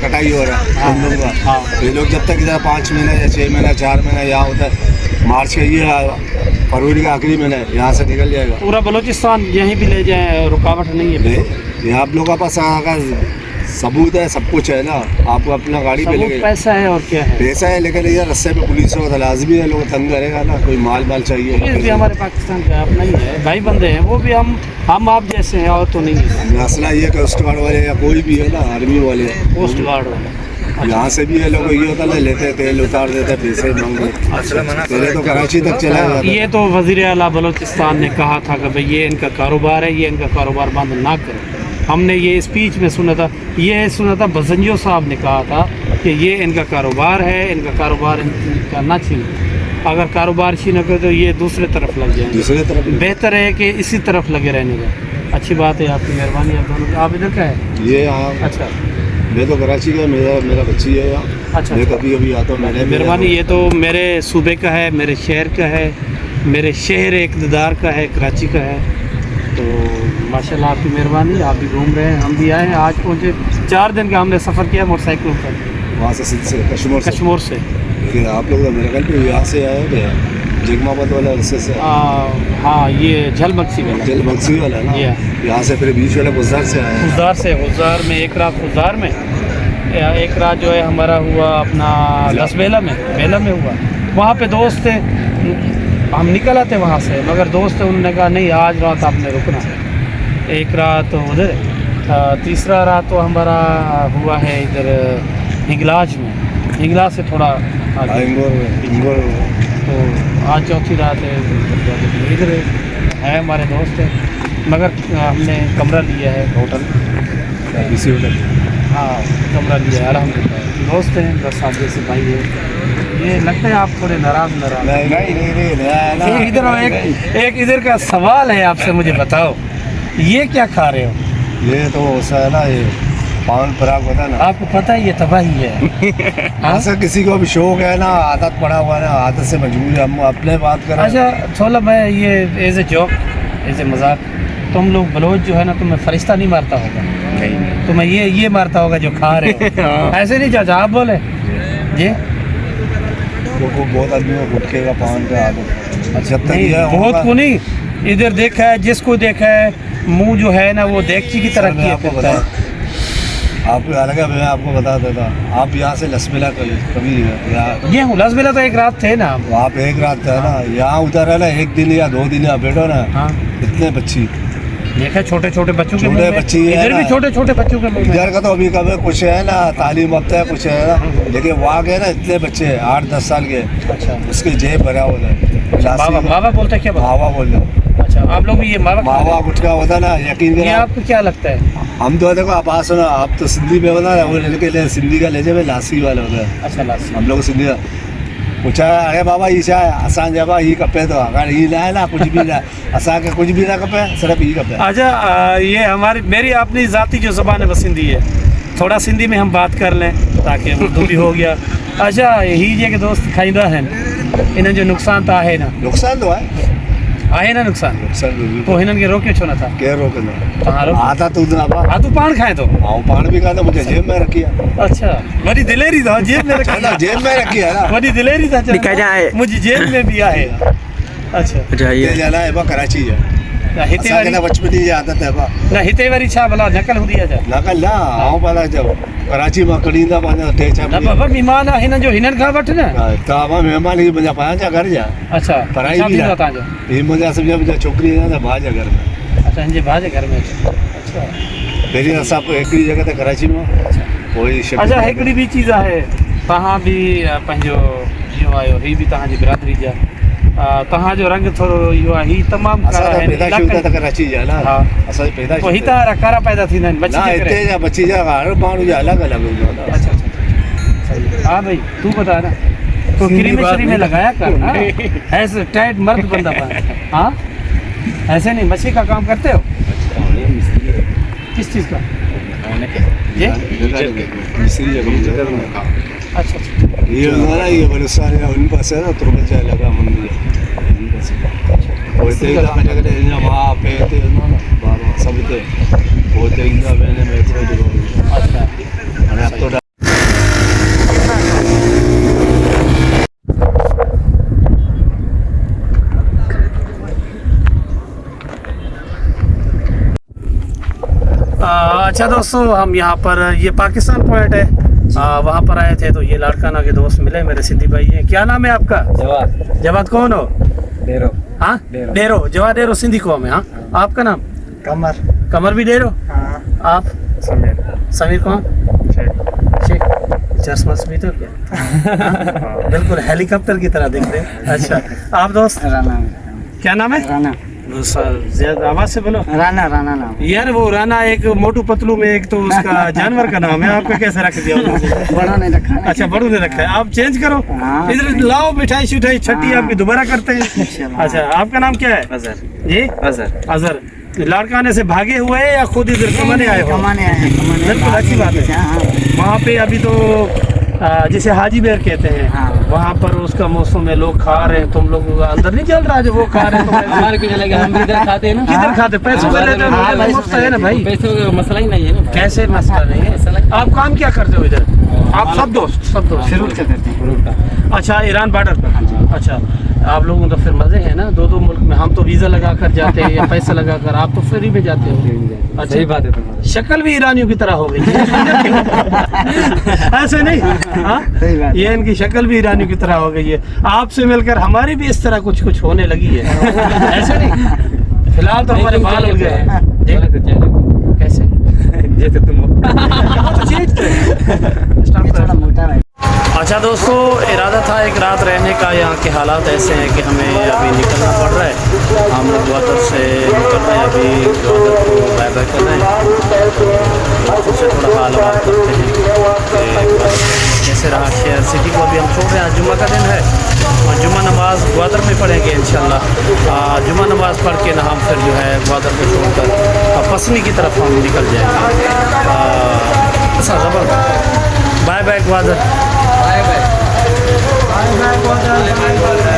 कटाई हो रहा है हम लोगों का। हाँ। तो ये लोग जब तक इधर 5 महीने या 6 महीने 4 महीने यहाँ होता है, मार्च का ये फरवरी का आखिरी महीना है, यहाँ से निकल जाएगा। पूरा बलूचिस्तान यहीं भी ले जाएं, रुकावट नहीं है? ये आप लोगों के पास अगर सबूत है, सब कुछ है ना, आपको अपना गाड़ी पे सबूत लेके पैसा है और क्या है? पैसा है, लेकिन ये रस्ते पे पुलिस हो तो लाजमी है, लोग तंग करेगा ना, कोई माल पुलिस भी चाहिए। हमारे पाकिस्तान का अपना ही है, भाई बंदे हैं, वो भी हम आप जैसे हैं, और तो नहीं है। मसला ये कोस्ट गार्ड वाले या कोई भी है ना, आर्मी वाले, कोस्ट गार्ड वाले यहाँ से भी है लोग, ये होता है लेते हैं, तेल उतार देते हैं, पैसे मांगते, पहले तो कराची तक चला गया था। ये तो वज़ीर आला बलूचिस्तान ने कहा था कि भाई ये इनका कारोबार है, ये इनका कारोबार बंद ना करो। हमने ये स्पीच में सुना था, बसंजो साहब ने कहा था कि ये इनका कारोबार है, इनका कारोबार इनका ना छीनो। अगर कारोबार छीनोगे तो ये दूसरे तरफ लग जाएंगे। दूसरे तरफ बेहतर है कि इसी तरफ लगे रहने का। अच्छी बात है, आपकी मेहरबानी। आप दोनों, आप इधर का है? ये यहाँ, अच्छा, मैं तो कराची का, मेरा बच्ची है यहाँ। अच्छा, मैं कभी कभी आता हूँ, मैंने मेहरबानी। ये तो मेरे सूबे का है, मेरे शहर का है, मेरे शहर इक़्तिदार का है, कराची का है। तो माशाल्लाह आपकी मेहरबानी, आप भी घूम रहे हैं, हम भी आए हैं, आज पहुँचे। 4 दिन का हमने सफ़र किया मोटरसाइकिलों पर, वहाँ से कश्मीर से। लेकिन आप लोग तो मेरे ख्याल पे यहाँ से आए थे, जगमाबाद वाला रस्ते से। हाँ, ये झल बक्सी वाला, जल बक्सी वाला है ना, यहाँ से फिर बीच वाला गुजार से आए हैं। गुजार में एक रात, गुजार में एक रात जो है हमारा हुआ अपना लसबेला में, बेला में हुआ। वहाँ पे दोस्त थे, हम निकल आते वहाँ से, मगर दोस्त थे, उन्होंने कहा नहीं आज रात आपने रुकना। एक रात उधर, तीसरा रात तो हमारा हुआ है इधर हिंगलाज में, हिंगलाज से थोड़ा आगे। इंगोर तो आज चौथी रात है, इधर है हमारे दोस्त है, मगर हमने कमरा लिया है होटल, हाँ कमरा लिया है अल्हम्दुलिल्लाह। दोस्त हैं, 10 साल जैसे भाई है। ये लगता है आप थोड़े नाराज़ नहीं इधर आओ, एक इधर का सवाल है आपसे, मुझे बताओ ये क्या खा रहे हो? ये तो ऐसा है ना, ये पान पराग होता है ना, आपको पता है ये तबाही है। ऐसा किसी को भी शौक है ना, आदत पड़ा हुआ है ना, आदत से मजबूर है, हम अपने बात करें। अच्छा थोड़ा मैं ये as a joke, as a मजाक, तुम लोग बलोच जो है ना, तुम्हें फरिश्ता नहीं मारता होगा, तुम्हें ये मारता होगा जो खा रहे हो। ऐसे नहीं चाचा, आप बोले जी। को बहुत आदमी को गुटखे का पान का आदत, जब तक नहीं, ये बहुत को नहीं, इधर देखा है, जिसको देखा है मुंह जो है ना वो देगची की तरह किया करता है। आपको अलग है, मैं आपको बता देता, आप यहाँ से लसमेला कभी ये हूँ लसमेला तो एक रात थे ना, वहाँ पे एक रात था ना, यहाँ उधर है ना 1 दिन या 2 दिन यहाँ बैठो ना, हाँ इतने बच्ची देखा, छोटे छोटे बच्चों के छोटे बच्चे, इधर भी छोटे छोटे बच्चों के मुंह में। इधर का तो अभी कभी कुछ है ना, तालीम अब है कुछ है ना, लेकिन वहाँ के ना इतने बच्चे 8-10 साल के, अच्छा, उसके जेब भरा होता है। मावा बोलते क्या? मावा बोल रहे। अच्छा, आप लोग भी ये मावा गुटका होता है ना, यकीन ये आपको क्या लगता है? हम तो देखो आप आस सुना, आप तो सिंधी में बता रहे, वो लड़के सिंधी का ले जाए लासी वाला होता है। अच्छा, लासी। हम लोग सिंधी पूछा, अरे बाबा ये छा असां जबा ही कपे, तो अगर ये ना है ना कुछ भी ना, असां के कुछ भी ना कपे, सिर्फ ही कपे। अच्छा, ये मेरी अपनी ज़ाती जो ज़बान है वो सिंधी है, थोड़ा सिंधी में हम बात कर लें ताकि उर्दू भी हो गया। अच्छा, यही जे के दोस्त खाइंदा है, इन्हें जो नुकसान तो है ना, नुकसान तो है ना नुकसान तो तो हिनन के रोके छो ना था क्या रोकना, कहाँ रोक? आता तो ना बा हाँ, तू पान खाए तो पान भी खाता, मुझे जेब में रखी है। अच्छा, बड़ी दिलेरी था, जेब में रखी ना, जेब में रखी है ना, बड़ी दिलेरी था, मुझे जेब में भी आहे। अच्छा, ये जाना है बा कराची है, हिते असां के ना बचपन की आदत है बा ना, हिते वारी छा भला नकल हुंदी आहे छा? नकल ना, आऊं पाला जब कराची में कड़ींदा पांजा टे ना चार बाबा मेहमान आहे हिनन जो हिनन खां वठ न। तव्हां महिमान ही मुंहिंजा पंहिंजा घर जा अच्छा, पढ़ाई छा बि थींदो न। आहे तव्हांजो? ही मुंहिंजा सम्झो मुंहिंजा छोकिरी आहे न भाउ जे घर में। अच्छा, हिनजे भाउ जे घर में। अच्छा, पहिरीं असां हिकिड़ी जॻह ते कराची में, पोइ शिफ्ट अच्छा, हिकिड़ी ॿी चीज़ आहे, तव्हां बि पंहिंजो इहो आहियो, हीअ बि तव्हांजी बिरादरी जा, तव्हांजो रंग थोरो इहो आहे, हीअ तमामु असां कारा त पैदाइश आहिनि। त कराची जा न, हा। असांजी पैदाइश पोइ हितां वारा कारा पैदा थींदा आहिनि बची न, जे करे। हिते जा बची जा हर माण्हू जा अलॻि अलॻि हूंदा अच्छा, अच्छा, सही है। हाँ भाई, तू बता ना, तो क्रीम शरीर में लगाया कर ना, ऐसे टाइट मर्द बंदा पाए। हाँ, ऐसे नहीं, मछली का काम करते हो? किस चीज़ का? ये मिस्त्री जगह में। अच्छा, ये होता ना, ये बलुस्तान है उन पास है ना, तुर्बत जाए लगा मंदिर है, वो तेज का जगह है, वहाँ पे ना सबके होते इंदा मैंने मेरे को देखो अच्छा मैंने अब तो अच्छा दोस्तों, हम यहाँ पर ये पाकिस्तान पॉइंट है, वहाँ पर आए थे तो ये लाड़काना के दोस्त मिले, मेरे सिंधी भाई हैं। क्या नाम है आपका? जवाब जवाद कौन हो? डेरो हाँ डेरो। डेरो, जवाद डेरो सिंधी कौम है। हाँ, आपका नाम? कमर कमर भी डेरो। हाँ आप? समीर समीर कौन? शेख। चश्मस भी तो क्या? हाँ, बिल्कुल हेलीकॉप्टर की तरह दिख रहे हैं। अच्छा, आप दोस्त? राना क्या नाम है? राना ज्यादा आवाज से बोलो। राना राना नाम यार वो राना एक मोटू पतलू में एक तो उसका जानवर का नाम है, आपका कैसे रख दिया उन्होंने? बड़ा नहीं रखा है। अच्छा, बड़ू ने रखा है, आप चेंज करो। हाँ। इधर लाओ मिठाई शिठाई, छठी हाँ। आपकी दोबारा करते हैं। अच्छा, आपका नाम क्या है? अजहर जी अजहर अजहर। लाड़काने से भागे हुए हैं या खुद इधर कमाने आए हो? कमाने आए हैं, कमाने बिल्कुल अच्छी बात है। हाँ वहाँ पे अभी तो जिसे हाजी बेर कहते हैं, हाँ। वहाँ पर उसका मौसम में लोग खा रहे हैं, तुम लोग अंदर नहीं चल रहा जो वो खा रहे हैं? हमारे क्यों चलेगा, हम भी इधर खाते हैं ना। किधर खाते? पैसों से लेते हाँ, हैं, पैसों मुफ्त से है ना भाई। पैसों का मसला ही नहीं है ना। कैसे मसला नहीं है? आप काम क्या करते हो इधर? आप सब दोस्त शुरू से करते हैं। अच्छा, ईरान बॉर्डर पर। अच्छा, आप लोगों का फिर मजे हैं ना, दो मुल्क में। हम तो वीजा लगा कर जाते हैं या पैसे लगा कर, आप तो फ्री में जाते हो। अच्छा, सही बात है तुम्हारी। शक्ल भी ईरानियों की तरह हो गई है। ऐसे नहीं? हाँ, सही बात। ये इनकी शक्ल भी ईरानियों की तरह हो गई है। आपसे मिलकर हमारी भी इस तरह कुछ कुछ होने लगी है। ऐसे नहीं? फिलहाल तो हमारे बाल उड़ गए हैं। जी? कैसे? जैसे तुम हो। तो चीज ये थोड़ा मोटा है। अच्छा दोस्तों, इरादा था एक रात रहने का। यहाँ के हालात ऐसे हैं कि हमें अभी निकलना पड़ रहा है। हम लोग ग्वादर से निकल रहे हैं, अभी ग्वादर को बाय बाय कर रहे हैं। दोस्तों से थोड़ा हाल बात करते हैं कि कैसे रहा शहर सिटी को। अभी हम छोड़ रहे हैं, आज जुम्मा का दिन है और जुम्मा नमाज ग्वादर में पढ़ेंगे इंशाल्लाह। जुम्मा नमाज पढ़ के ना हम फिर जो है ग्वादर को छोड़कर पसनी की तरफ हम निकल जाएंगे। अच्छा, ज़बरदस्त। Bye bye Gwadar. Bye bye. Bye bye Gwadar.